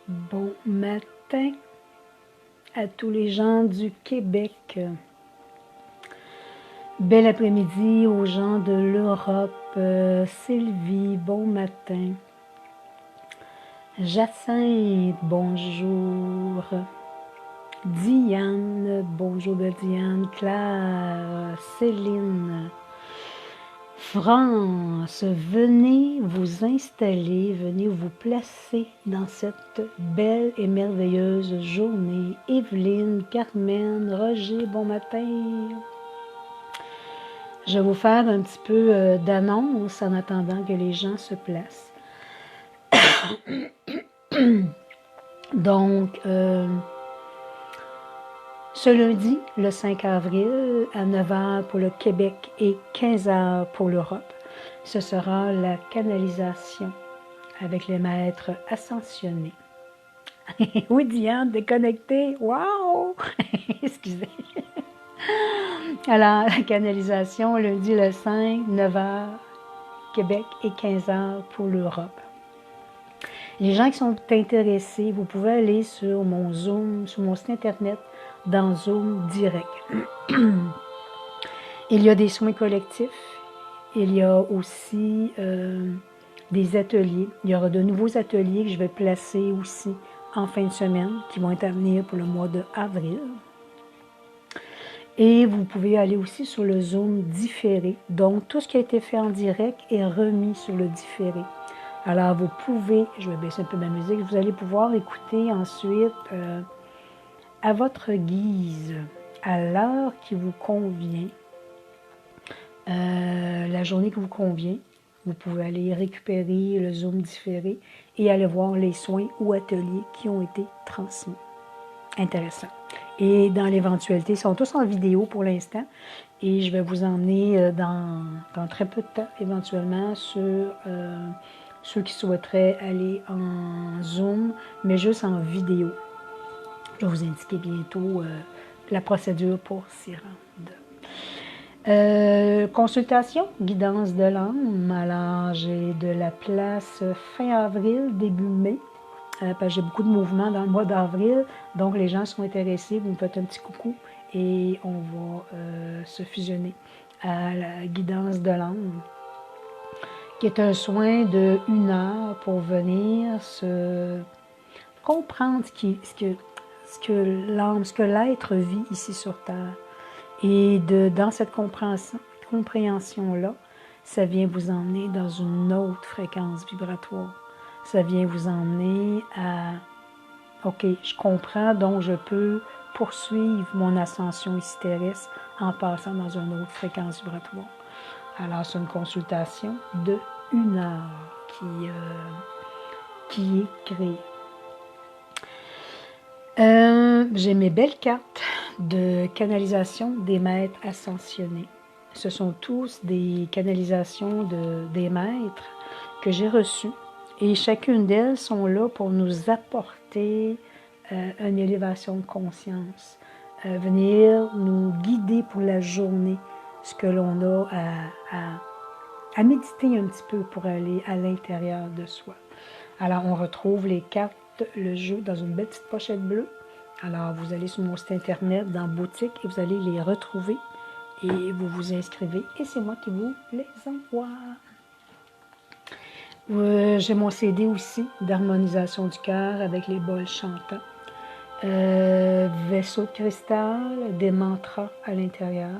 Bon matin à tous les gens du Québec. Bel après-midi aux gens de l'Europe. Sylvie, bon matin. Jacinthe, bonjour. Diane, bonjour de Diane. Claire, Céline. France, venez vous installer, venez vous placer dans cette belle et merveilleuse journée. Evelyne, Carmen, Roger, bon matin. Je vais vous faire un petit peu d'annonce en attendant que les gens se placent. Donc, ce lundi, le 5 avril, à 9h pour le Québec et 15h pour l'Europe, ce sera la canalisation avec les maîtres ascensionnés. Oui, Diane, déconnectée. Wow! Excusez. Alors, la canalisation, lundi le 5, 9h, Québec et 15h pour l'Europe. Les gens qui sont intéressés, vous pouvez aller sur mon Zoom, sur mon site Internet, dans Zoom direct. Il y a des soins collectifs. Il y a aussi des ateliers. Il y aura de nouveaux ateliers que je vais placer aussi en fin de semaine, qui vont être à venir pour le mois d'avril. Et vous pouvez aller aussi sur le Zoom différé. Donc, tout ce qui a été fait en direct est remis sur le différé. Alors, vous pouvez, je vais baisser un peu ma musique, vous allez pouvoir écouter ensuite à votre guise, à l'heure qui vous convient, la journée qui vous convient. Vous pouvez aller récupérer le Zoom différé et aller voir les soins ou ateliers qui ont été transmis. Intéressant. Et dans l'éventualité, ils sont tous en vidéo pour l'instant et je vais vous emmener dans très peu de temps, éventuellement, sur ceux qui souhaiteraient aller en Zoom, mais juste en vidéo. Je vais vous indiquer bientôt la procédure pour s'y rendre. Consultation, guidance de l'âme. Alors, j'ai de la place fin avril, début mai. Parce que j'ai beaucoup de mouvements dans le mois d'avril. Donc, les gens sont intéressés. Vous me faites un petit coucou et on va se fusionner à la guidance de l'âme, qui est un soin de 1 heure pour venir se comprendre ce que l'âme, ce que l'être vit ici sur Terre. Et dans cette compréhension-là, ça vient vous emmener dans une autre fréquence vibratoire. Ça vient vous emmener à « OK, je comprends, donc je peux poursuivre mon ascension ici terrestre en passant dans une autre fréquence vibratoire. » Alors, c'est une consultation de 1 heure qui est créée. J'ai mes belles cartes de canalisation des maîtres ascensionnés. Ce sont tous des canalisations des maîtres que j'ai reçues et chacune d'elles sont là pour nous apporter une élévation de conscience, venir nous guider pour la journée, ce que l'on a à méditer un petit peu pour aller à l'intérieur de soi. Alors, on retrouve les cartes, le jeu dans une belle petite pochette bleue. Alors, vous allez sur mon site Internet, dans Boutique, et vous allez les retrouver. Et vous vous inscrivez, et c'est moi qui vous les envoie. J'ai mon CD aussi, d'harmonisation du cœur, avec les bols chantants. Vaisseau de cristal, des mantras à l'intérieur.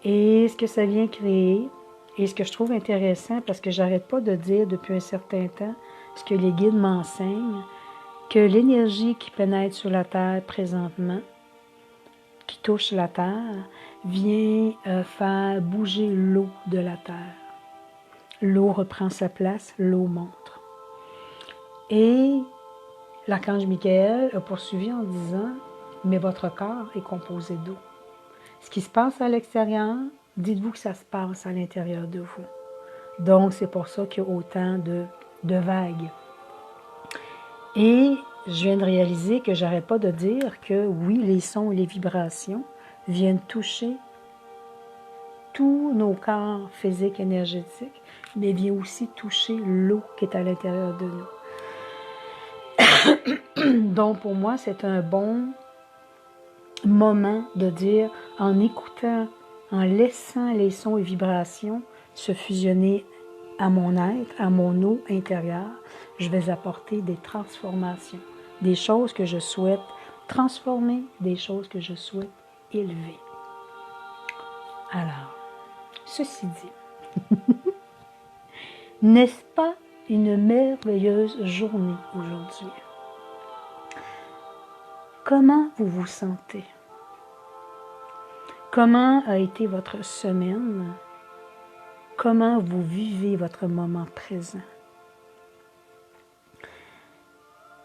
Et ce que ça vient créer, et ce que je trouve intéressant, parce que j'arrête pas de dire depuis un certain temps, ce que les guides m'enseignent, que l'énergie qui pénètre sur la Terre présentement, qui touche la Terre, vient faire bouger l'eau de la Terre. L'eau reprend sa place, l'eau montre. Et l'archange Michael a poursuivi en disant « Mais votre corps est composé d'eau. Ce qui se passe à l'extérieur, dites-vous que ça se passe à l'intérieur de vous. » Donc, c'est pour ça qu'il y a autant de vagues. Et je viens de réaliser que j'arrête pas de dire que oui, les sons et les vibrations viennent toucher tous nos corps physiques, énergétiques, mais viennent aussi toucher l'eau qui est à l'intérieur de nous. Donc, pour moi, c'est un bon moment de dire, en écoutant, en laissant les sons et vibrations se fusionner à mon être, à mon eau intérieure, je vais apporter des transformations, des choses que je souhaite transformer, des choses que je souhaite élever. Alors, ceci dit, n'est-ce pas une merveilleuse journée aujourd'hui? Comment vous vous sentez? Comment a été votre semaine? Comment vous vivez votre moment présent?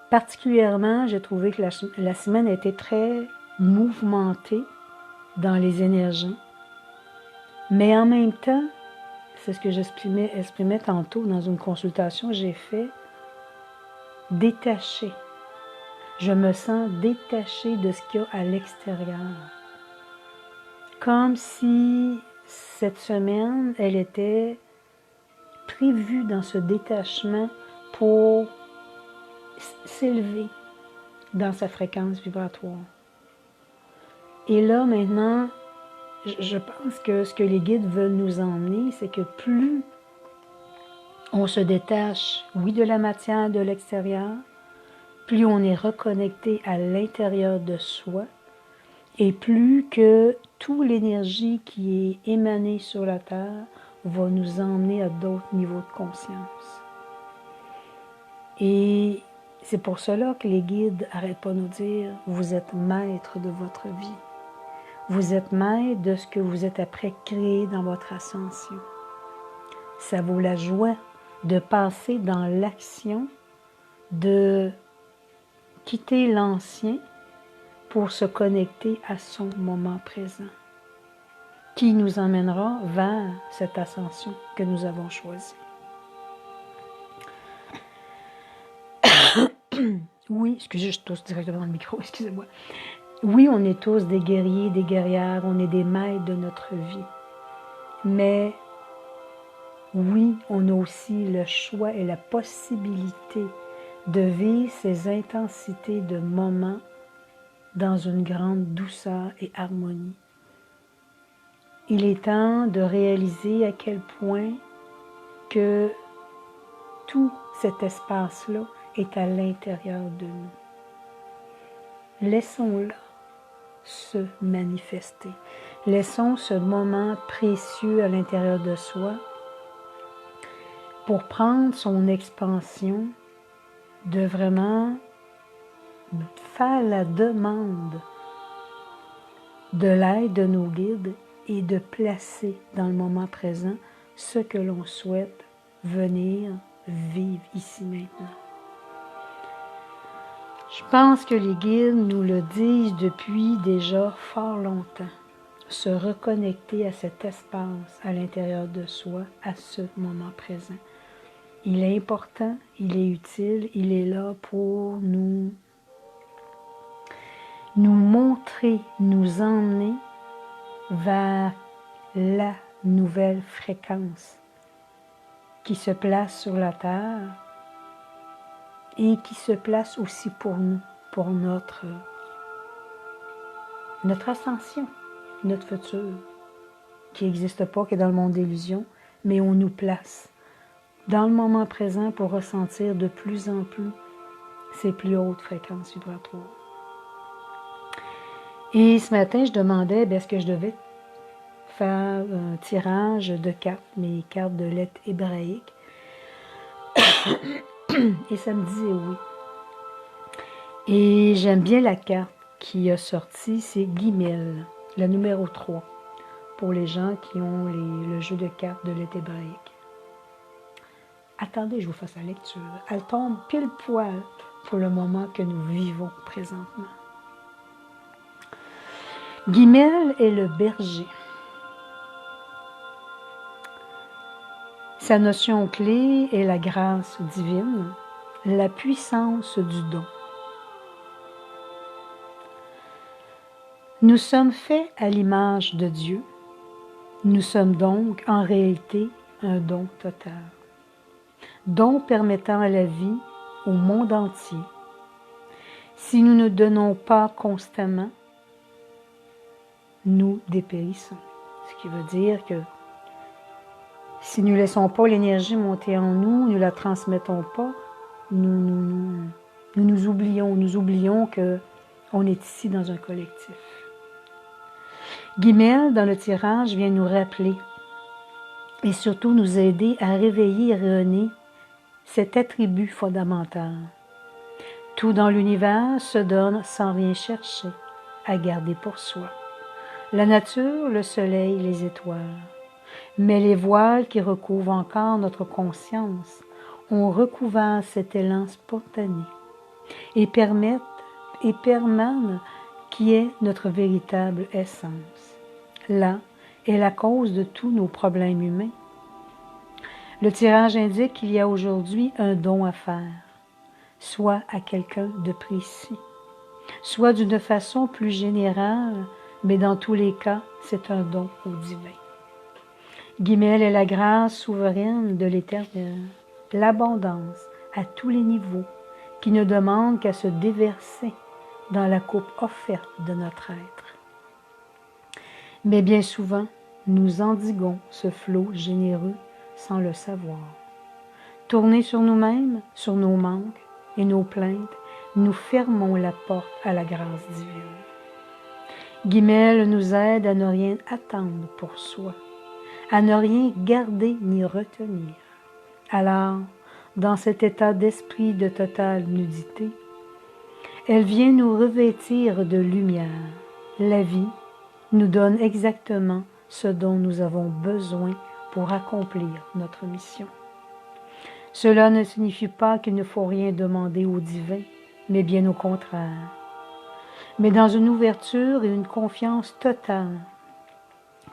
Particulièrement, j'ai trouvé que la semaine a été très mouvementée dans les énergies. Mais en même temps, c'est ce que j'exprimais tantôt dans une consultation que j'ai fait, détaché. Je me sens détachée de ce qu'il y a à l'extérieur. Comme si cette semaine, elle était prévue dans ce détachement pour s'élever dans sa fréquence vibratoire. Et là, maintenant, je pense que ce que les guides veulent nous emmener, c'est que plus on se détache, oui, de la matière, de l'extérieur, plus on est reconnecté à l'intérieur de soi, et plus que toute l'énergie qui est émanée sur la Terre va nous emmener à d'autres niveaux de conscience. Et c'est pour cela que les guides n'arrêtent pas de nous dire, vous êtes maître de votre vie. Vous êtes maître de ce que vous êtes après créé dans votre ascension. Ça vaut la joie de passer dans l'action, de quitter l'ancien pour se connecter à son moment présent, qui nous emmènera vers cette ascension que nous avons choisie. Oui, excusez, je tousse directement dans le micro, excusez-moi. Oui, on est tous des guerriers, des guerrières, on est des maîtres de notre vie. Mais oui, on a aussi le choix et la possibilité de vivre ces intensités de moments dans une grande douceur et harmonie. Il est temps de réaliser à quel point que tout cet espace-là est à l'intérieur de nous. Laissons-le se manifester. Laissons ce moment précieux à l'intérieur de soi pour prendre son expansion, de vraiment faire la demande de l'aide de nos guides et de placer dans le moment présent ce que l'on souhaite venir vivre ici maintenant. Je pense que les guides nous le disent depuis déjà fort longtemps. Se reconnecter à cet espace à l'intérieur de soi, à ce moment présent. Il est important, il est utile, il est là pour nous montrer, nous emmener vers la nouvelle fréquence qui se place sur la Terre et qui se place aussi pour nous, pour notre ascension, notre futur, qui n'existe pas, qui est dans le monde d'illusion, mais on nous place dans le moment présent pour ressentir de plus en plus ces plus hautes fréquences vibratoires. Et ce matin, je demandais, est-ce que je devais faire un tirage de cartes, mes cartes de lettres hébraïques. Et ça me disait oui. Et j'aime bien la carte qui a sorti, c'est Guimel, la numéro 3, pour les gens qui ont le jeu de cartes de lettres hébraïques. Attendez, je vous fasse la lecture. Elle tombe pile poil pour le moment que nous vivons présentement. Guimel est le berger. Sa notion clé est la grâce divine, la puissance du don. Nous sommes faits à l'image de Dieu. Nous sommes donc en réalité un don total. Don permettant à la vie, au monde entier, Si nous ne donnons pas constamment, nous dépérissons. Ce qui veut dire que si nous ne laissons pas l'énergie monter en nous, nous ne la transmettons pas, nous oublions qu'on est ici dans un collectif. Guimel, dans le tirage, vient nous rappeler et surtout nous aider à réveiller et rayonner cet attribut fondamental. Tout dans l'univers se donne sans rien chercher, à garder pour soi. La nature, le soleil, les étoiles. Mais les voiles qui recouvrent encore notre conscience ont recouvert cet élan spontané et permettent qui est notre véritable essence. Là est la cause de tous nos problèmes humains. Le tirage indique qu'il y a aujourd'hui un don à faire, soit à quelqu'un de précis, soit d'une façon plus générale, mais dans tous les cas, c'est un don au divin. Guimel est la grâce souveraine de l'Éternel, l'abondance à tous les niveaux, qui ne demande qu'à se déverser dans la coupe offerte de notre être. Mais bien souvent, nous endiguons ce flot généreux sans le savoir. Tournés sur nous-mêmes, sur nos manques et nos plaintes, nous fermons la porte à la grâce divine. Guimel nous aide à ne rien attendre pour soi, à ne rien garder ni retenir. Alors, dans cet état d'esprit de totale nudité, elle vient nous revêtir de lumière. La vie nous donne exactement ce dont nous avons besoin pour accomplir notre mission. Cela ne signifie pas qu'il ne faut rien demander au divin, mais bien au contraire. Mais dans une ouverture et une confiance totale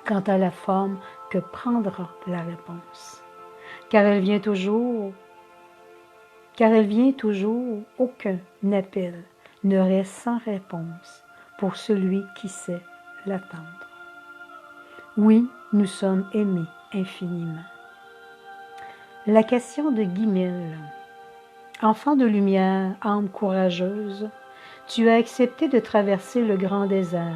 quant à la forme que prendra la réponse. Car elle vient toujours, aucun appel ne reste sans réponse pour celui qui sait l'attendre. Oui, nous sommes aimés infiniment. La question de Guimel. Enfant de lumière, âme courageuse, tu as accepté de traverser le grand désert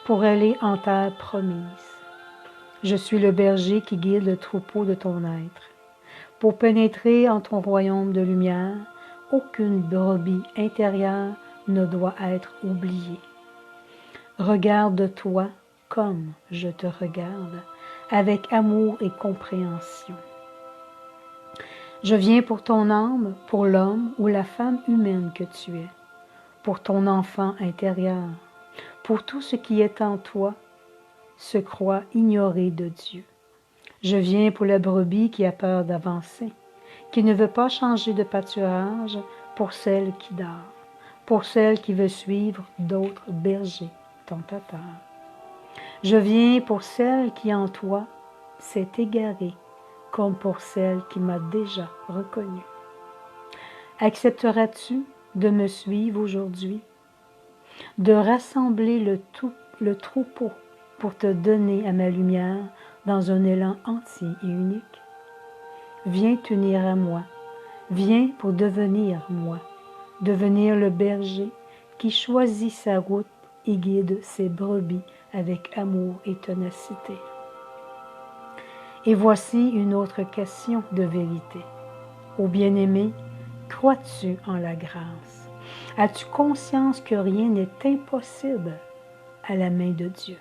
pour aller en terre promise. Je suis le berger qui guide le troupeau de ton être. Pour pénétrer en ton royaume de lumière, aucune brebis intérieure ne doit être oubliée. Regarde-toi comme je te regarde, avec amour et compréhension. Je viens pour ton âme, pour l'homme ou la femme humaine que tu es, pour ton enfant intérieur, pour tout ce qui est en toi, se croit ignoré de Dieu. Je viens pour la brebis qui a peur d'avancer, qui ne veut pas changer de pâturage, pour celle qui dort, pour celle qui veut suivre d'autres bergers tentateurs. Je viens pour celle qui en toi s'est égarée, comme pour celle qui m'a déjà reconnue. Accepteras-tu de me suivre aujourd'hui, de rassembler le troupeau pour te donner à ma lumière dans un élan entier et unique? Viens t'unir à moi, viens pour devenir moi, devenir le berger qui choisit sa route et guide ses brebis avec amour et ténacité. Et voici une autre question de vérité. Ô bien-aimé, crois-tu en la grâce? As-tu conscience que rien n'est impossible à la main de Dieu?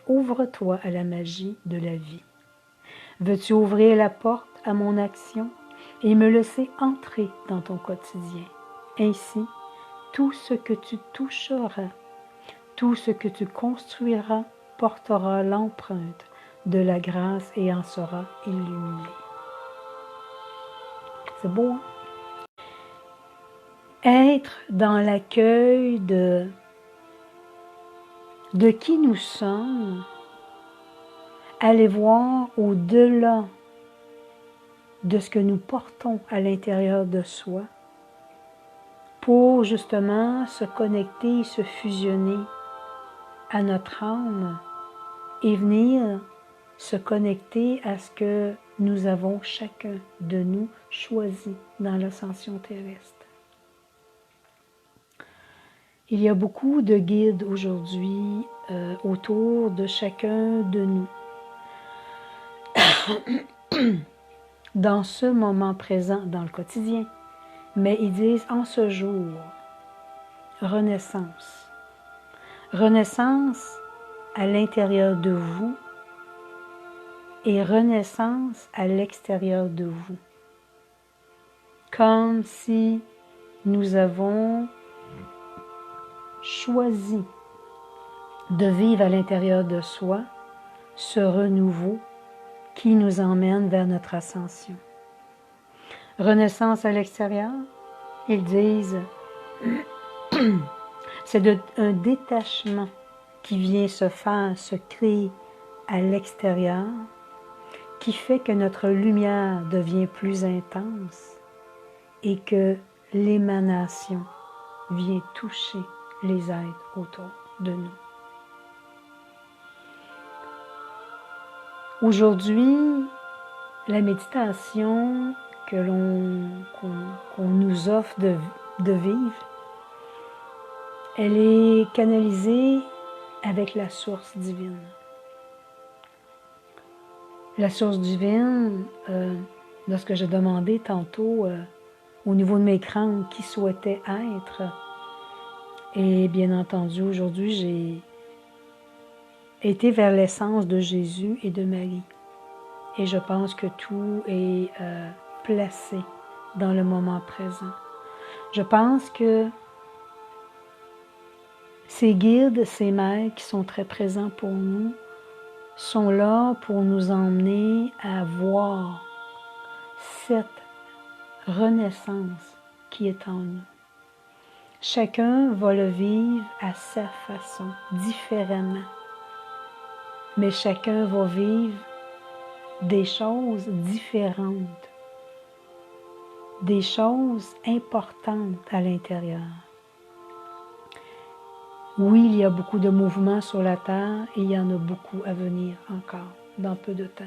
Ouvre-toi à la magie de la vie. Veux-tu ouvrir la porte à mon action et me laisser entrer dans ton quotidien? Ainsi, tout ce que tu toucheras, tout ce que tu construiras portera l'empreinte de la grâce et en sera illuminé. C'est beau, hein? Être dans l'accueil de qui nous sommes, aller voir au-delà de ce que nous portons à l'intérieur de soi, pour justement se connecter, se fusionner à notre âme et venir se connecter à ce que nous avons chacun de nous choisi dans l'ascension terrestre. Il y a beaucoup de guides aujourd'hui autour de chacun de nous. Dans ce moment présent, dans le quotidien. Mais ils disent en ce jour, renaissance. Renaissance à l'intérieur de vous et renaissance à l'extérieur de vous. Comme si nous avons choisi de vivre à l'intérieur de soi ce renouveau qui nous emmène vers notre ascension. Renaissance à l'extérieur, ils disent, c'est un détachement qui vient se faire, se créer à l'extérieur, qui fait que notre lumière devient plus intense et que l'émanation vient toucher les êtres autour de nous. Aujourd'hui, la méditation qu'on nous offre de vivre, elle est canalisée avec la source divine. La source divine, lorsque j'ai demandé tantôt au niveau de mes crânes qui souhaitait être, et bien entendu aujourd'hui j'ai été vers l'essence de Jésus et de Marie. Et je pense que tout est placé dans le moment présent. Je pense que ces guides, ces maîtres qui sont très présents pour nous, sont là pour nous emmener à voir cette renaissance qui est en nous. Chacun va le vivre à sa façon, différemment. Mais chacun va vivre des choses différentes, des choses importantes à l'intérieur. Oui, il y a beaucoup de mouvements sur la Terre et il y en a beaucoup à venir encore, dans peu de temps.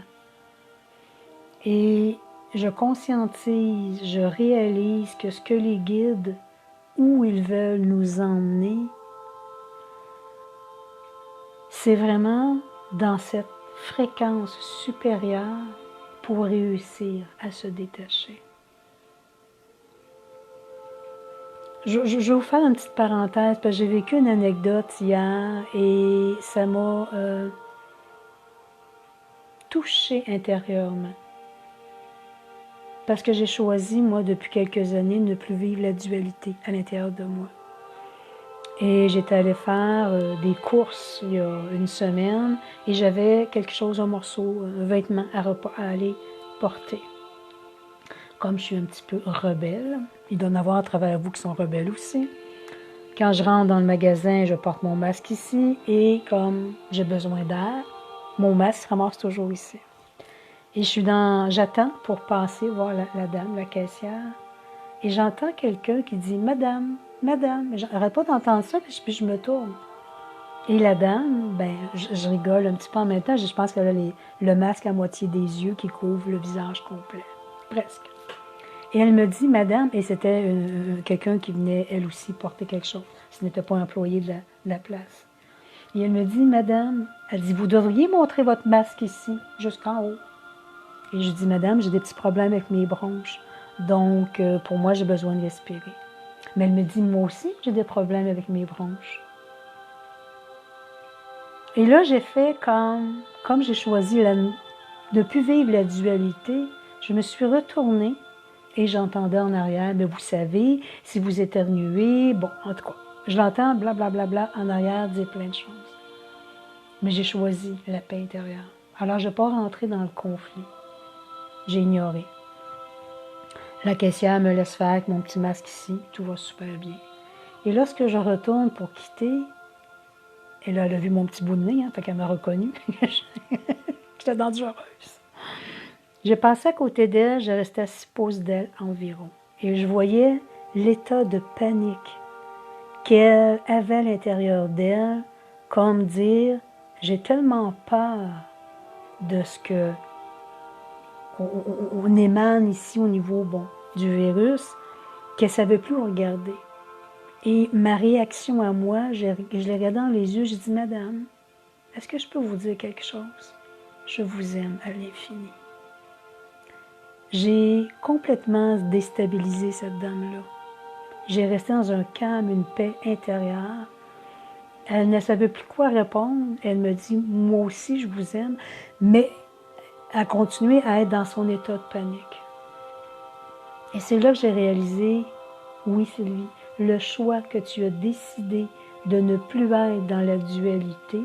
Et je conscientise, je réalise que ce que les guides, où ils veulent nous emmener, c'est vraiment dans cette fréquence supérieure pour réussir à se détacher. Je vais vous faire une petite parenthèse, parce que j'ai vécu une anecdote hier et ça m'a touchée intérieurement. Parce que j'ai choisi, moi, depuis quelques années, de ne plus vivre la dualité à l'intérieur de moi. Et j'étais allée faire des courses il y a une semaine et j'avais quelque chose, un morceau, un vêtement à aller porter. Comme je suis un petit peu rebelle, il doit y en avoir à travers vous qui sont rebelles aussi. Quand je rentre dans le magasin, je porte mon masque ici et comme j'ai besoin d'air, mon masque se ramasse toujours ici. Et j'attends pour passer voir la dame, la caissière, et j'entends quelqu'un qui dit « Madame, Madame », j'arrête pas d'entendre ça, puis je me tourne. Et la dame, ben, je rigole un petit peu en même temps, je pense qu'elle a le masque à moitié des yeux qui couvre le visage complet, presque. Et elle me dit « Madame », et c'était quelqu'un qui venait elle aussi porter quelque chose, ce n'était pas un employé de la place. Et elle me dit « Madame », elle dit « Vous devriez montrer votre masque ici, jusqu'en haut ». Et je dis « Madame, j'ai des petits problèmes avec mes bronches, donc pour moi j'ai besoin de respirer ». Mais elle me dit « Moi aussi j'ai des problèmes avec mes bronches ». Et là j'ai fait comme j'ai choisi de ne plus vivre la dualité, je me suis retournée et j'entendais en arrière « Mais vous savez, si vous éternuez, bon, en tout cas, je l'entends blablabla en arrière dire plein de choses. Mais j'ai choisi la paix intérieure. Alors je n'ai pas rentré dans le conflit. J'ai ignoré. La caissière me laisse faire avec mon petit masque ici, tout va super bien. Et lorsque je retourne pour quitter, elle a vu mon petit bout de nez, fait qu'elle m'a reconnue. J'étais dangereuse. J'ai passé à côté d'elle, je restais à 6 pouces d'elle environ. Et je voyais l'état de panique qu'elle avait à l'intérieur d'elle, comme dire, j'ai tellement peur de ce que on émane ici au niveau du virus, qu'elle ne savait plus regarder. Et ma réaction à moi, je l'ai regardé dans les yeux, j'ai dit, Madame, est-ce que je peux vous dire quelque chose? Je vous aime à l'infini. J'ai complètement déstabilisé cette dame-là. J'ai resté dans un calme, une paix intérieure. Elle ne savait plus quoi répondre. Elle me dit, moi aussi, je vous aime, mais elle continuait à être dans son état de panique. Et c'est là que j'ai réalisé, oui Sylvie, le choix que tu as décidé de ne plus être dans la dualité,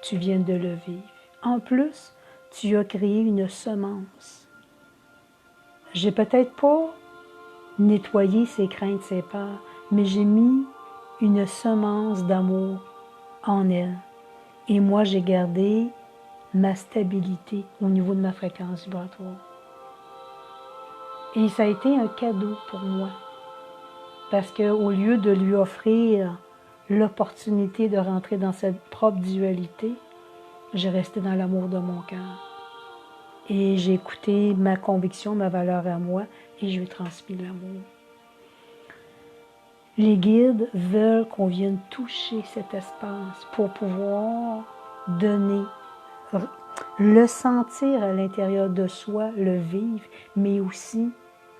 tu viens de le vivre. En plus, tu as créé une semence. J'ai peut-être pas nettoyé ses craintes, ses peurs, mais j'ai mis une semence d'amour en elle. Et moi, j'ai gardé ma stabilité au niveau de ma fréquence vibratoire. Et ça a été un cadeau pour moi. Parce qu'au lieu de lui offrir l'opportunité de rentrer dans cette propre dualité, j'ai resté dans l'amour de mon cœur. Et j'ai écouté ma conviction, ma valeur à moi, et je lui ai transmis l'amour. Les guides veulent qu'on vienne toucher cet espace pour pouvoir donner, le sentir à l'intérieur de soi, le vivre, mais aussi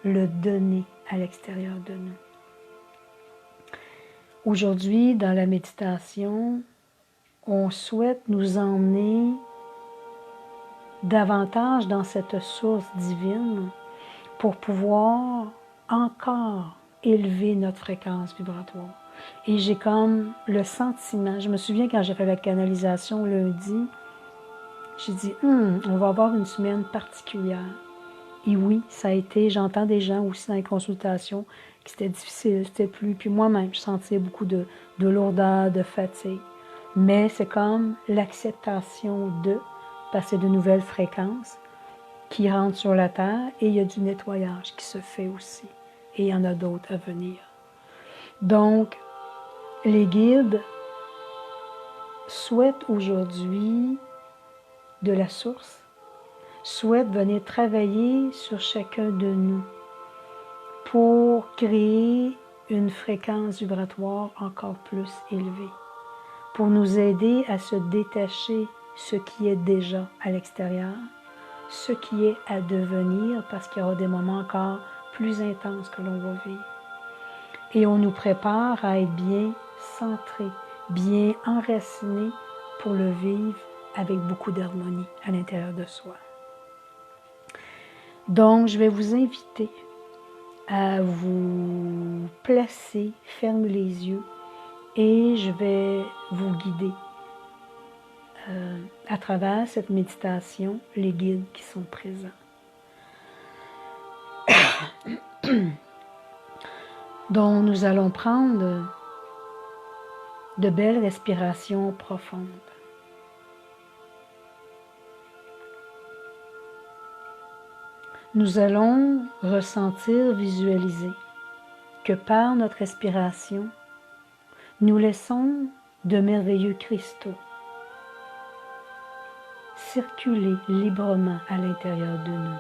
le donner à l'extérieur de nous. Aujourd'hui, dans la méditation, on souhaite nous emmener davantage dans cette source divine pour pouvoir encore élever notre fréquence vibratoire. Et j'ai comme le sentiment, je me souviens quand j'ai fait la canalisation lundi, j'ai dit, on va avoir une semaine particulière. Et oui, ça a été, j'entends des gens aussi dans les consultations que c'était difficile, c'était plus, puis moi-même, je sentais beaucoup de lourdeur, de fatigue. Mais c'est comme l'acceptation parce que c'est de nouvelles fréquences qui rentrent sur la Terre et il y a du nettoyage qui se fait aussi. Et il y en a d'autres à venir. Donc, les guides souhaitent aujourd'hui de la source, souhaitent venir travailler sur chacun de nous pour créer une fréquence vibratoire encore plus élevée, pour nous aider à se détacher ce qui est déjà à l'extérieur, ce qui est à devenir, parce qu'il y aura des moments encore plus intenses que l'on va vivre. Et on nous prépare à être bien centrés, bien enracinés pour le vivre avec beaucoup d'harmonie à l'intérieur de soi. Donc, je vais vous inviter à vous placer, fermer les yeux, et je vais vous guider à travers cette méditation, les guides qui sont présents. Donc, nous allons prendre de belles respirations profondes. Nous allons ressentir, visualiser que par notre respiration, nous laissons de merveilleux cristaux circuler librement à l'intérieur de nous.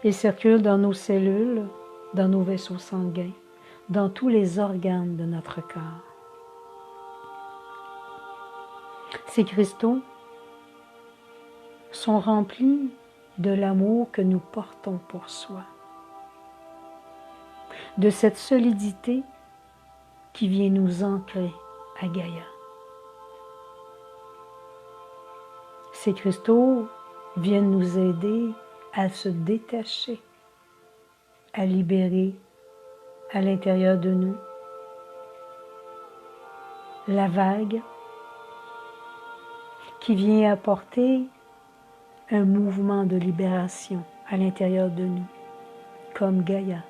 Ils circulent dans nos cellules, dans nos vaisseaux sanguins, dans tous les organes de notre corps. Ces cristaux sont remplis de l'amour que nous portons pour soi, de cette solidité qui vient nous ancrer à Gaïa. Ces cristaux viennent nous aider à se détacher, à libérer à l'intérieur de nous la vague qui vient apporter un mouvement de libération à l'intérieur de nous, comme Gaïa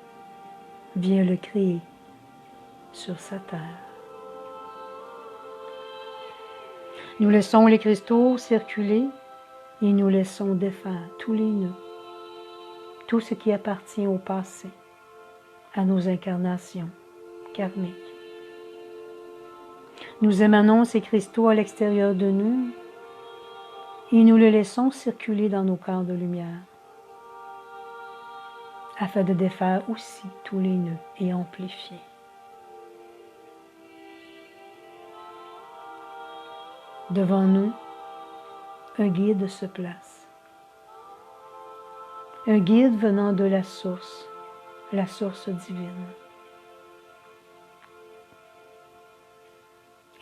vient le créer sur sa terre. Nous laissons les cristaux circuler et nous laissons défaire tous les nœuds, tout ce qui appartient au passé, à nos incarnations karmiques. Nous émanons ces cristaux à l'extérieur de nous et nous les laissons circuler dans nos corps de lumière, afin de défaire aussi tous les nœuds et amplifier. Devant nous, un guide se place. Un guide venant de la source divine.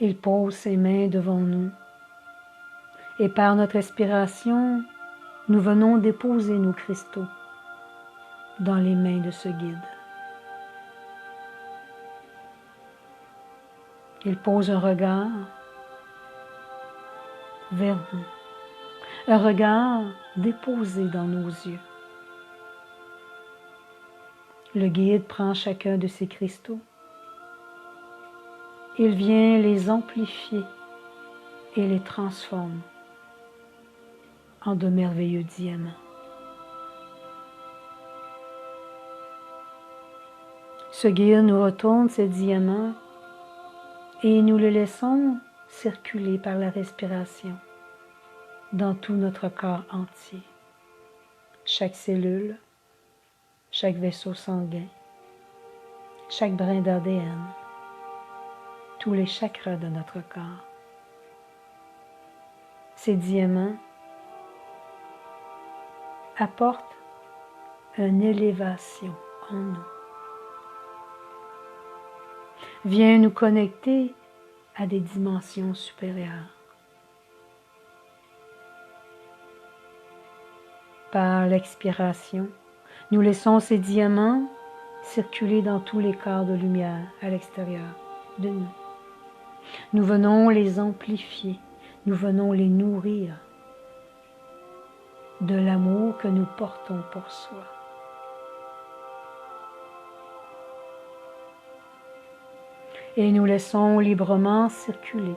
Il pose ses mains devant nous et par notre respiration, nous venons déposer nos cristaux dans les mains de ce guide. Il pose un regard vers nous, un regard déposé dans nos yeux. Le guide prend chacun de ces cristaux. Il vient les amplifier et les transforme en de merveilleux diamants. Ce guide nous retourne ces diamants et nous les laissons circuler par la respiration dans tout notre corps entier. Chaque cellule, chaque vaisseau sanguin, chaque brin d'ADN, tous les chakras de notre corps. Ces diamants apportent une élévation en nous. Vient nous connecter à des dimensions supérieures. Par l'expiration, nous laissons ces diamants circuler dans tous les corps de lumière à l'extérieur de nous. Nous venons les amplifier, nous venons les nourrir de l'amour que nous portons pour soi. Et nous laissons librement circuler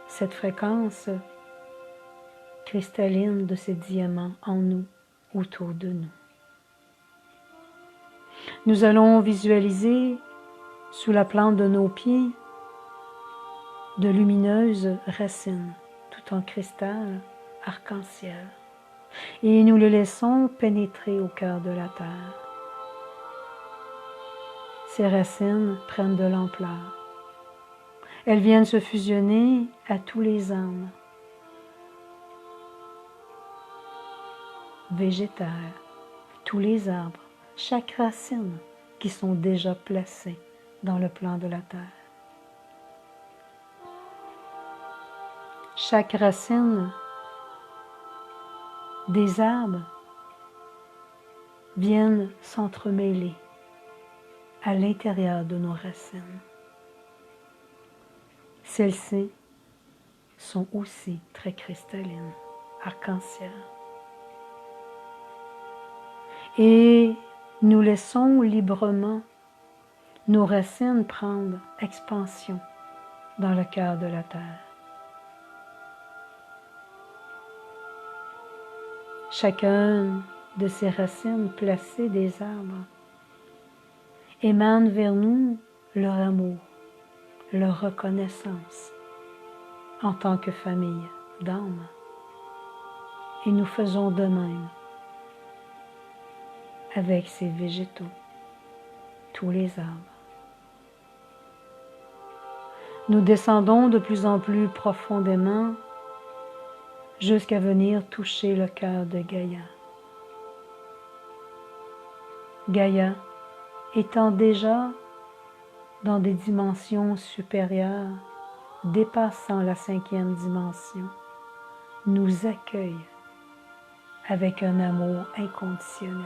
cette fréquence cristalline de ces diamants en nous, autour de nous. Nous allons visualiser sous la plante de nos pieds de lumineuses racines, tout en cristal arc-en-ciel. Et nous le laissons pénétrer au cœur de la terre. Ces racines prennent de l'ampleur. Elles viennent se fusionner à tous les âmes végétales, tous les arbres, chaque racine qui sont déjà placées dans le plan de la terre. Chaque racine des arbres viennent s'entremêler à l'intérieur de nos racines. Celles-ci sont aussi très cristallines, arc-en-ciel. Et nous laissons librement nos racines prendre expansion dans le cœur de la terre. Chacune de ces racines placées des arbres émane vers nous leur amour, leur reconnaissance en tant que famille d'âmes. Et nous faisons de même avec ces végétaux, tous les arbres. Nous descendons de plus en plus profondément jusqu'à venir toucher le cœur de Gaïa. Gaïa étant déjà dans des dimensions supérieures, dépassant la 5e dimension, nous accueille avec un amour inconditionnel.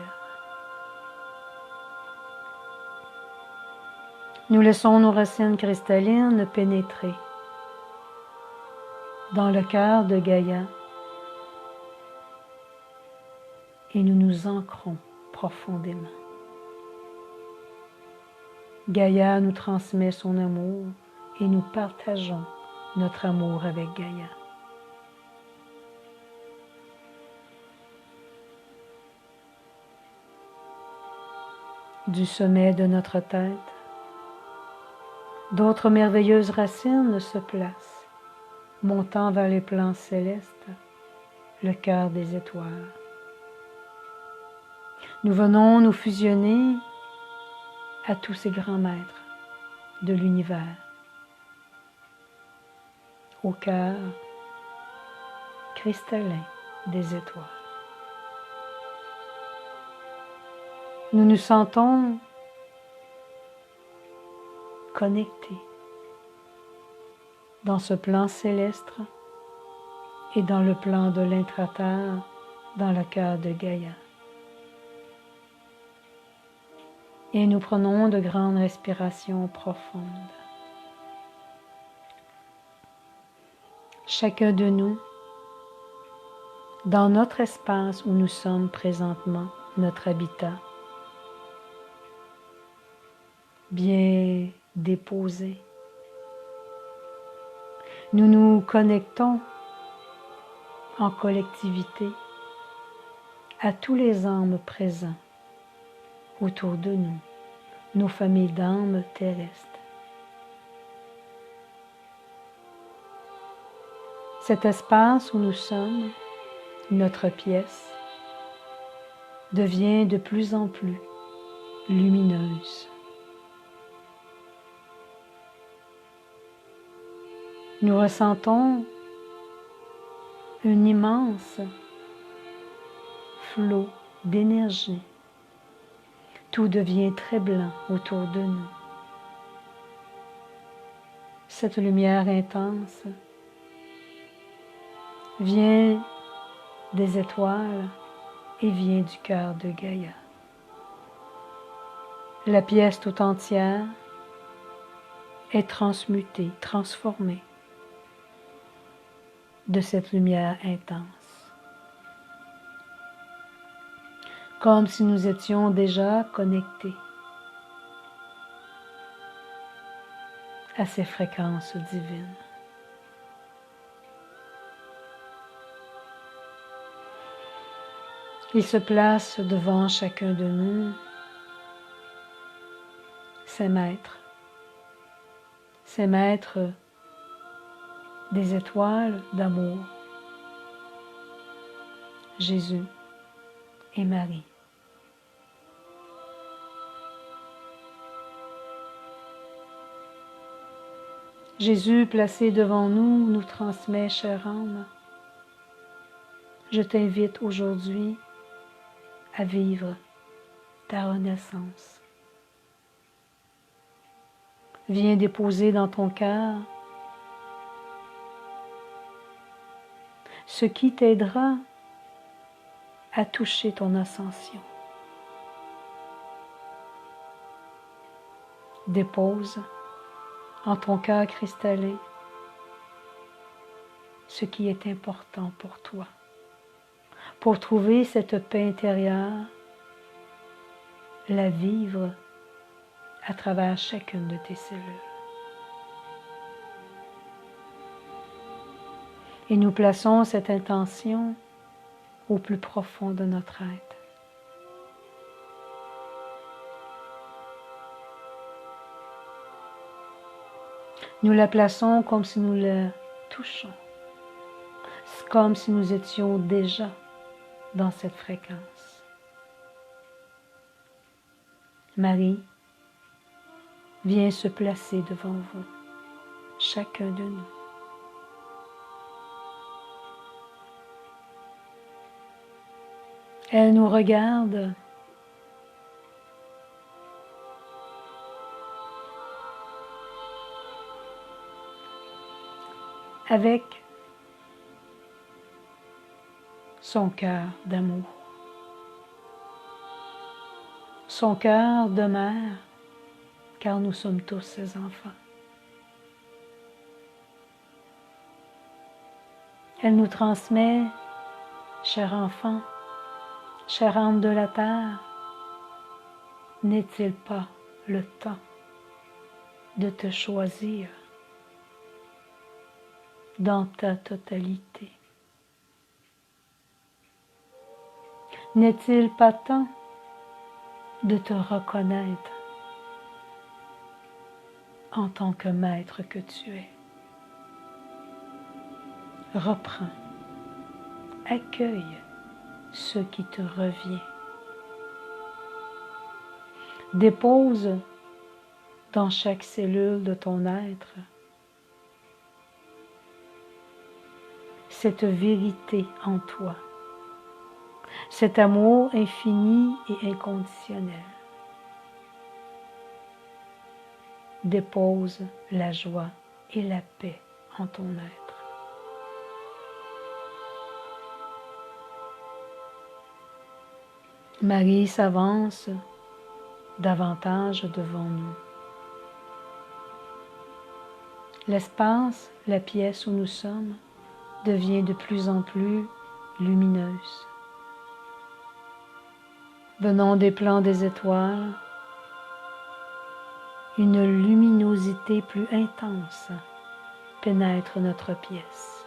Nous laissons nos racines cristallines pénétrer dans le cœur de Gaïa et nous nous ancrons profondément. Gaïa nous transmet son amour et nous partageons notre amour avec Gaïa. Du sommet de notre tête, d'autres merveilleuses racines se placent, montant vers les plans célestes, le cœur des étoiles. Nous venons nous fusionner à tous ces grands maîtres de l'univers, au cœur cristallin des étoiles. Nous nous sentons connectés dans ce plan céleste et dans le plan de l'intraterre, dans le cœur de Gaïa. Et nous prenons de grandes respirations profondes. Chacun de nous, dans notre espace où nous sommes présentement, notre habitat, bien déposé. Nous nous connectons en collectivité à tous les âmes présents autour de nous, nos familles d'âmes terrestres. Cet espace où nous sommes, notre pièce, devient de plus en plus lumineuse. Nous ressentons un immense flot d'énergie. Tout devient très blanc autour de nous. Cette lumière intense vient des étoiles et vient du cœur de Gaïa. La pièce tout entière est transmutée, transformée de cette lumière intense. Comme si nous étions déjà connectés à ces fréquences divines. Il se place devant chacun de nous, ces maîtres des étoiles d'amour, Jésus et Marie. Jésus, placé devant nous, nous transmet, chère âme, je t'invite aujourd'hui à vivre ta renaissance. Viens déposer dans ton cœur ce qui t'aidera à toucher ton ascension. Dépose en ton cœur cristallin ce qui est important pour toi, pour trouver cette paix intérieure, la vivre à travers chacune de tes cellules. Et nous plaçons cette intention au plus profond de notre être. Nous la plaçons comme si nous la touchons, comme si nous étions déjà dans cette fréquence. Marie vient se placer devant vous, chacun de nous. Elle nous regarde avec son cœur d'amour, son cœur de mère, car nous sommes tous ses enfants. Elle nous transmet, cher enfant, chère âme de la terre, n'est-il pas le temps de te choisir dans ta totalité? N'est-il pas temps de te reconnaître en tant que maître que tu es? Reprends, accueille ce qui te revient. Dépose dans chaque cellule de ton être cette vérité en toi, cet amour infini et inconditionnel. Dépose la joie et la paix en ton être. Marie s'avance davantage devant nous. L'espace, la pièce où nous sommes, devient de plus en plus lumineuse. Venant des plans des étoiles, une luminosité plus intense pénètre notre pièce.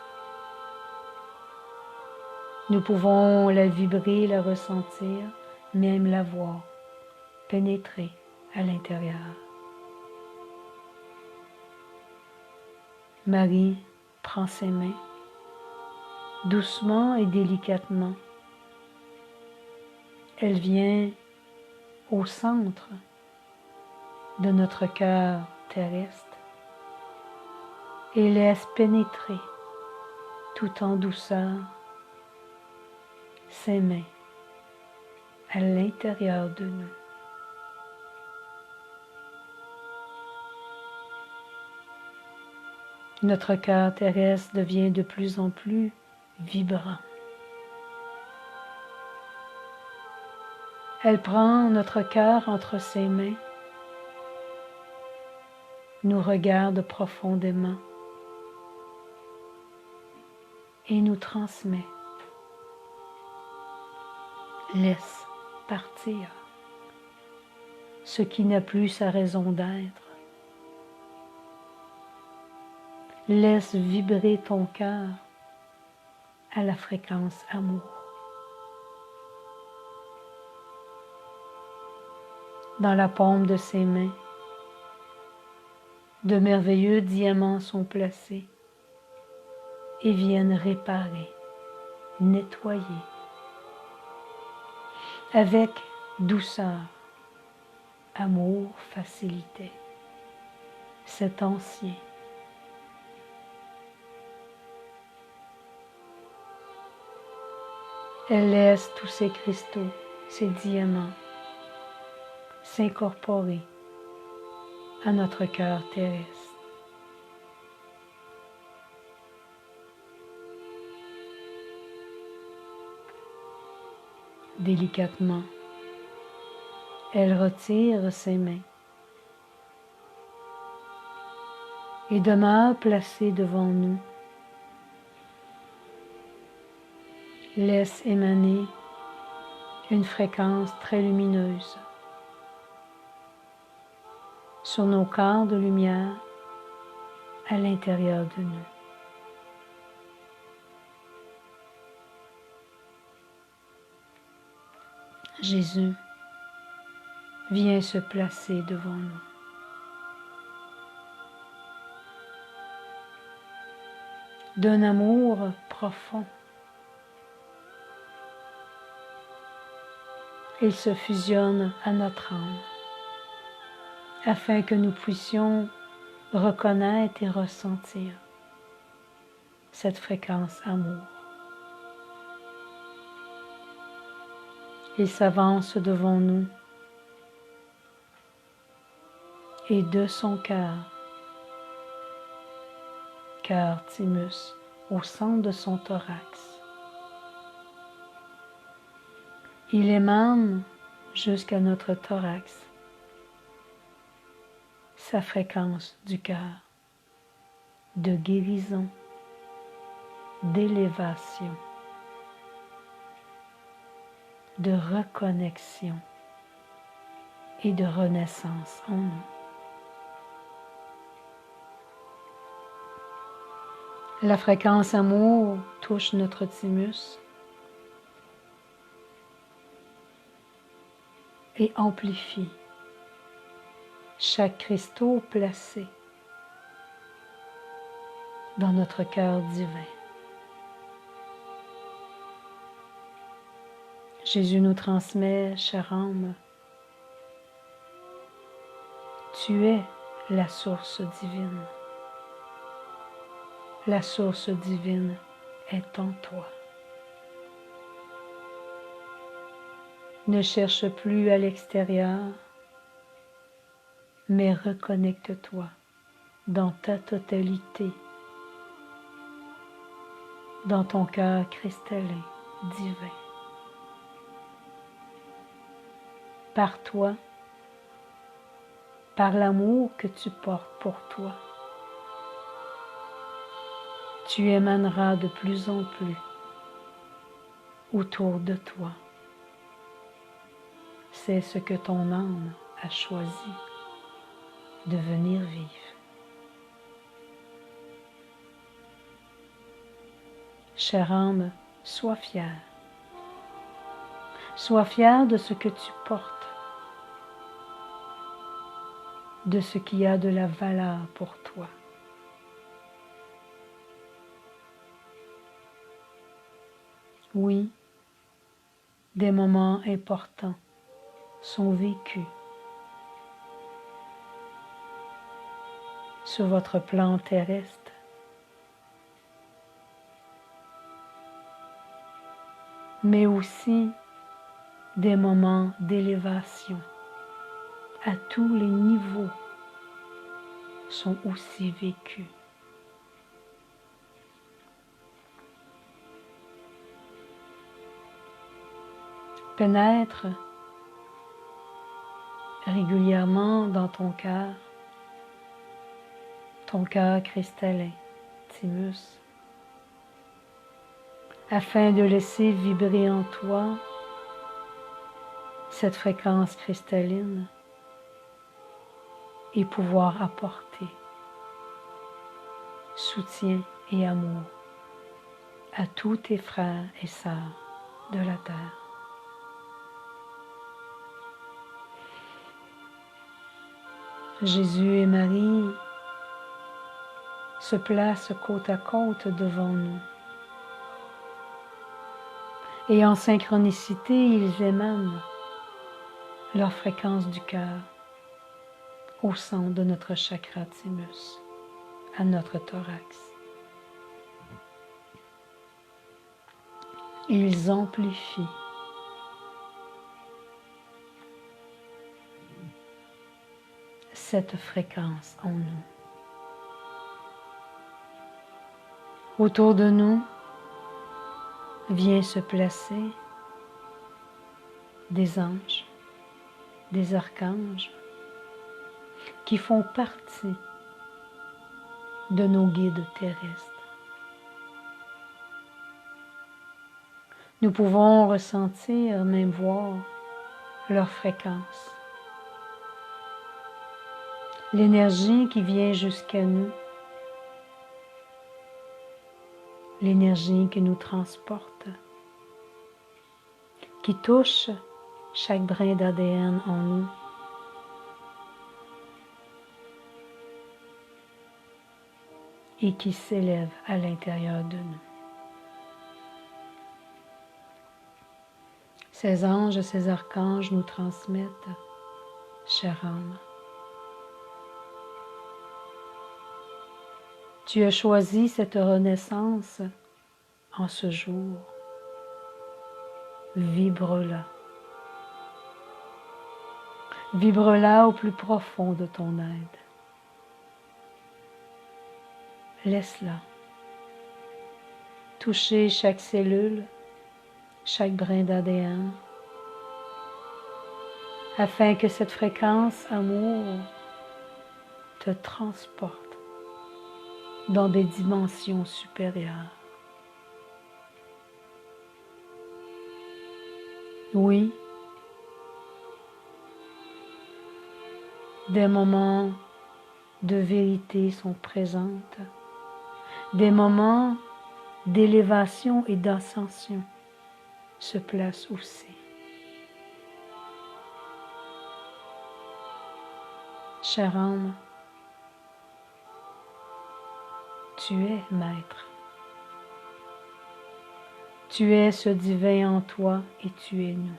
Nous pouvons la vibrer, la ressentir, même la voir pénétrer à l'intérieur. Marie prend ses mains, doucement et délicatement. Elle vient au centre de notre cœur terrestre et laisse pénétrer tout en douceur ses mains à l'intérieur de nous. Notre cœur terrestre devient de plus en plus vibrant. Elle prend notre cœur entre ses mains, nous regarde profondément et nous transmet. Laisse partir ce qui n'a plus sa raison d'être. Laisse vibrer ton cœur à la fréquence amour. Dans la paume de ses mains, de merveilleux diamants sont placés et viennent réparer, nettoyer, avec douceur, amour, facilité, cet ancien. Elle laisse tous ces cristaux, ces diamants, s'incorporer à notre cœur terrestre. Délicatement, elle retire ses mains et demeure placée devant nous. Laisse émaner une fréquence très lumineuse sur nos corps de lumière à l'intérieur de nous. Jésus vient se placer devant nous. D'un amour profond, il se fusionne à notre âme, afin que nous puissions reconnaître et ressentir cette fréquence amour. Il s'avance devant nous et de son cœur thymus, au centre de son thorax, il émane jusqu'à notre thorax sa fréquence du cœur, de guérison, d'élévation, de reconnexion et de renaissance en nous. La fréquence amour touche notre thymus et amplifie chaque cristaux placé dans notre cœur divin. Jésus nous transmet, chère âme, Tu es la source divine. La source divine est en toi. Ne cherche plus à l'extérieur, mais reconnecte-toi dans ta totalité, dans ton cœur cristallin, divin. Par toi, par l'amour que tu portes pour toi, tu émaneras de plus en plus autour de toi. C'est ce que ton âme a choisi de venir vivre. Chère âme, sois fière. Sois fière de ce que tu portes, de ce qui a de la valeur pour toi. Oui, des moments importants sont vécus sur votre plan terrestre. Mais aussi des moments d'élévation à tous les niveaux sont aussi vécus. Pénètre régulièrement dans ton cœur cristallin, Thymus, afin de laisser vibrer en toi cette fréquence cristalline et pouvoir apporter soutien et amour à tous tes frères et sœurs de la terre. Jésus et Marie se placent côte à côte devant nous. Et en synchronicité, ils émanent leur fréquence du cœur au centre de notre chakra thymus, à notre thorax. Ils amplifient cette fréquence en nous. Autour de nous vient se placer des anges, des archanges qui font partie de nos guides terrestres. Nous pouvons ressentir, même voir leur fréquence. L'énergie qui vient jusqu'à nous, l'énergie qui nous transporte, qui touche chaque brin d'ADN en nous. Et qui s'élève à l'intérieur de nous. Ces anges, ces archanges nous transmettent, chère âme, tu as choisi cette renaissance en ce jour. Vibre-la. Vibre-la au plus profond de ton être. Laisse-la toucher chaque cellule, chaque brin d'ADN, afin que cette fréquence amour te transporte dans des dimensions supérieures. Oui, des moments de vérité sont présents, des moments d'élévation et d'ascension se placent aussi. Chère âme, tu es maître. Tu es ce divin en toi et tu es nous.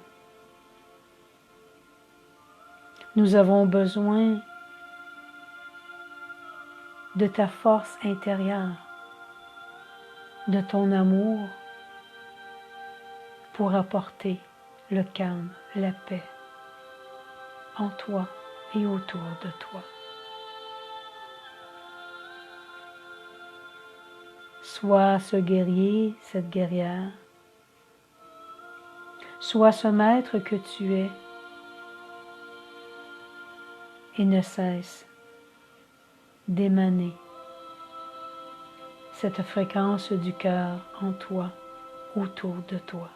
Nous avons besoin de ta force intérieure, de ton amour pour apporter le calme, la paix en toi et autour de toi. Sois ce guerrier, cette guerrière, sois ce maître que tu es et ne cesse d'émaner cette fréquence du cœur en toi, autour de toi.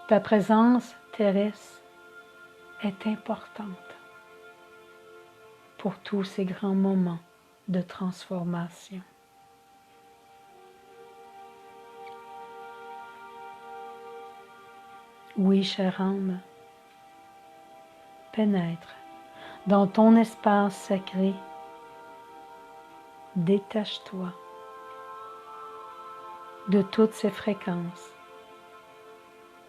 Ta présence terrestre est importante pour tous ces grands moments de transformation. Oui, chère âme, pénètre dans ton espace sacré, détache-toi de toutes ces fréquences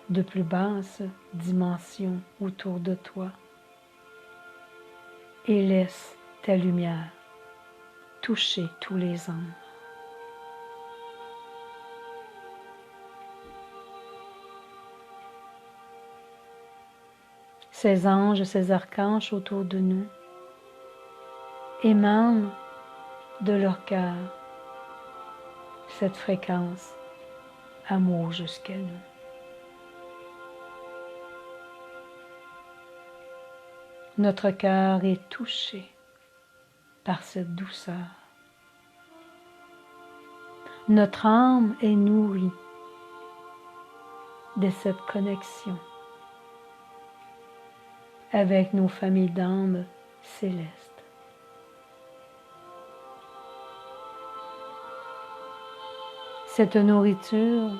de plus basse dimension autour de toi et laisse ta lumière toucher tous les âmes. Ces anges, ces archanges autour de nous émanent de leur cœur cette fréquence amour jusqu'à nous. Notre cœur est touché par cette douceur. Notre âme est nourrie de cette connexion avec nos familles d'âmes célestes. Cette nourriture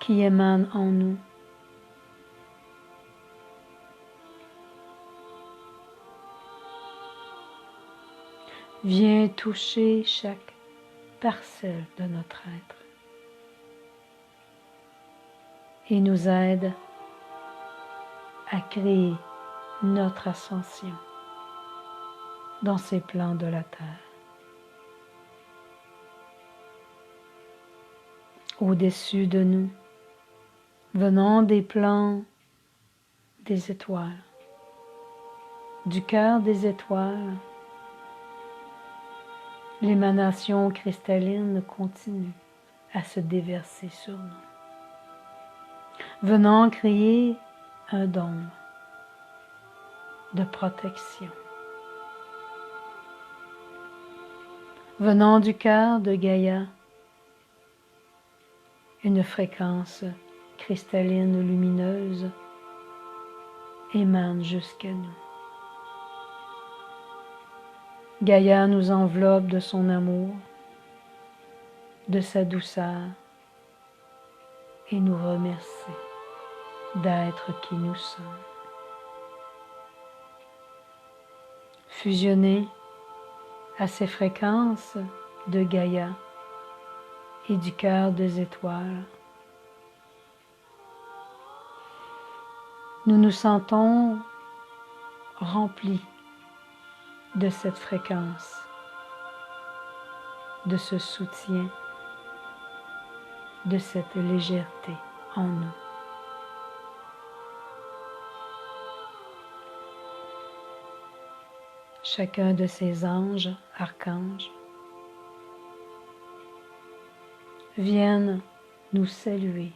qui émane en nous vient toucher chaque parcelle de notre être et nous aide à créer notre ascension dans ces plans de la Terre. Au-dessus de nous, venant des plans des étoiles, du cœur des étoiles, l'émanation cristalline continue à se déverser sur nous, venant créer un dôme de protection. Venant du cœur de Gaïa, une fréquence cristalline lumineuse émane jusqu'à nous. Gaïa nous enveloppe de son amour, de sa douceur et nous remercie d'être qui nous sommes. Fusionnés à ces fréquences de Gaïa et du cœur des étoiles, nous nous sentons remplis de cette fréquence, de ce soutien, de cette légèreté en nous. Chacun de ces anges, archanges, viennent nous saluer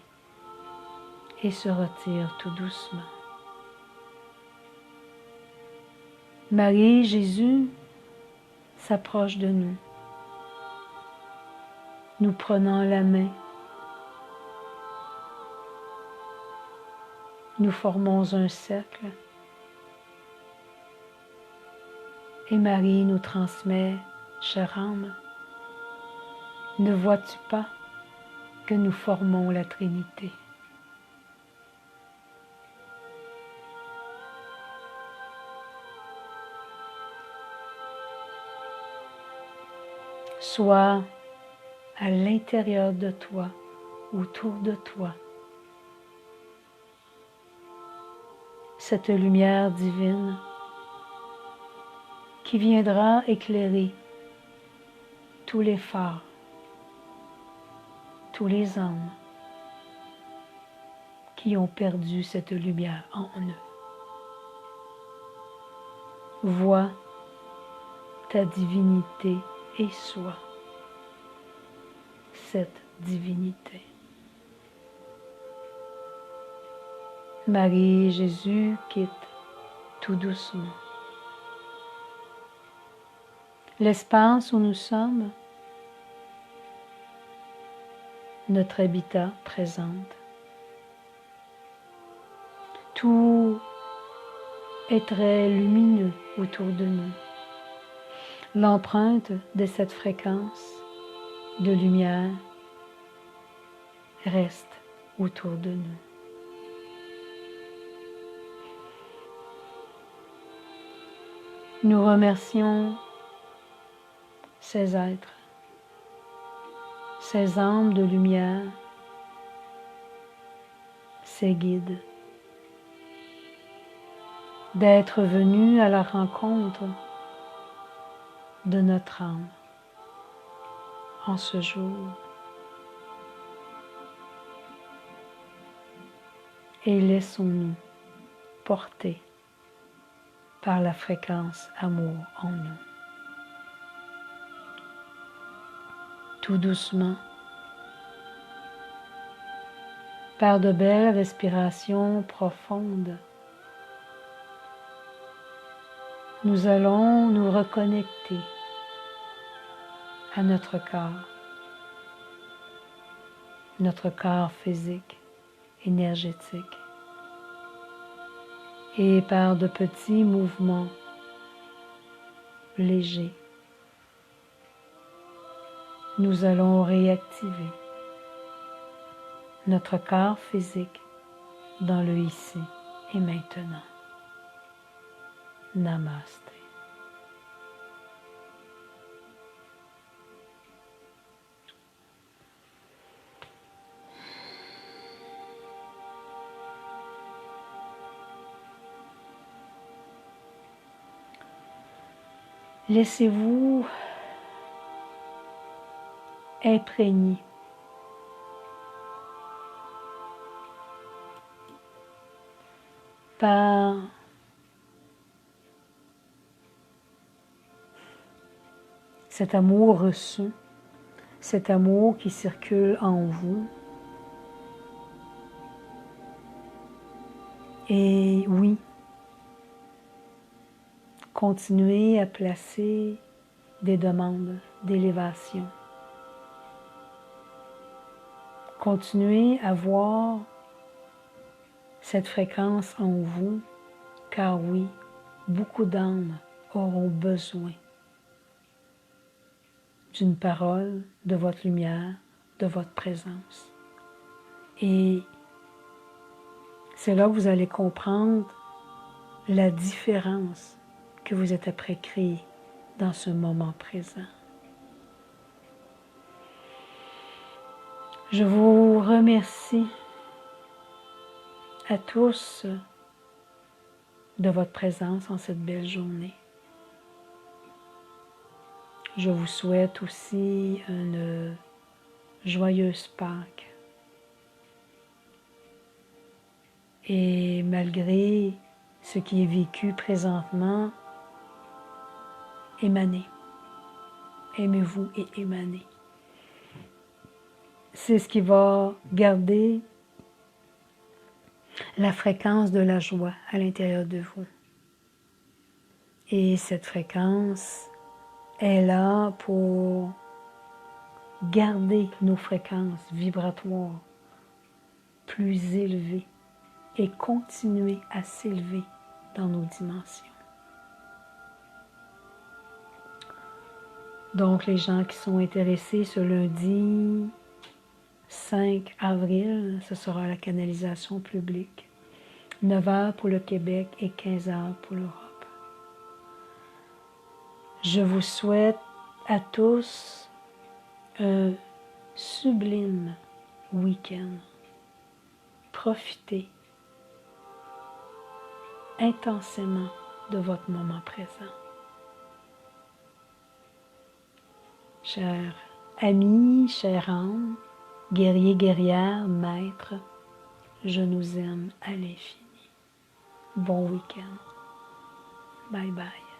et se retirent tout doucement. Marie, Jésus s'approche de nous, nous prenant la main. Nous formons un cercle et Marie nous transmet, chère âme, ne vois-tu pas que nous formons la Trinité? Sois à l'intérieur de toi, autour de toi, cette lumière divine qui viendra éclairer tous les phares, tous les âmes qui ont perdu cette lumière en eux. Vois ta divinité et sois cette divinité. Marie et Jésus quittent tout doucement l'espace où nous sommes, notre habitat présente. Tout est très lumineux autour de nous. L'empreinte de cette fréquence de lumière reste autour de nous. Nous remercions ces êtres, ces âmes de lumière, ces guides, d'être venus à la rencontre de notre âme en ce jour. Et laissons-nous porter par la fréquence amour en nous. Tout doucement, par de belles respirations profondes, nous allons nous reconnecter à notre corps physique, énergétique, et par de petits mouvements légers, nous allons réactiver notre corps physique dans le ici et maintenant. Namasté. Laissez-vous imprégner par cet amour reçu, cet amour qui circule en vous. Et oui, continuez à placer des demandes d'élévation. Continuez à voir cette fréquence en vous, car oui, beaucoup d'âmes auront besoin d'une parole, de votre lumière, de votre présence. Et c'est là que vous allez comprendre la différence que vous êtes après créer dans ce moment présent. Je vous remercie à tous de votre présence en cette belle journée. Je vous souhaite aussi une joyeuse Pâques. Et malgré ce qui est vécu présentement, émanez. Aimez-vous et émanez. C'est ce qui va garder la fréquence de la joie à l'intérieur de vous. Et cette fréquence est là pour garder nos fréquences vibratoires plus élevées et continuer à s'élever dans nos dimensions. Donc, les gens qui sont intéressés ce lundi 5 avril, ce sera la canalisation publique. 9 heures pour le Québec et 15 heures pour l'Europe. Je vous souhaite à tous un sublime week-end. Profitez intensément de votre moment présent. Chers amis, chère âme, guerriers, guerrières, maîtres, je nous aime à l'infini. Bon week-end. Bye bye.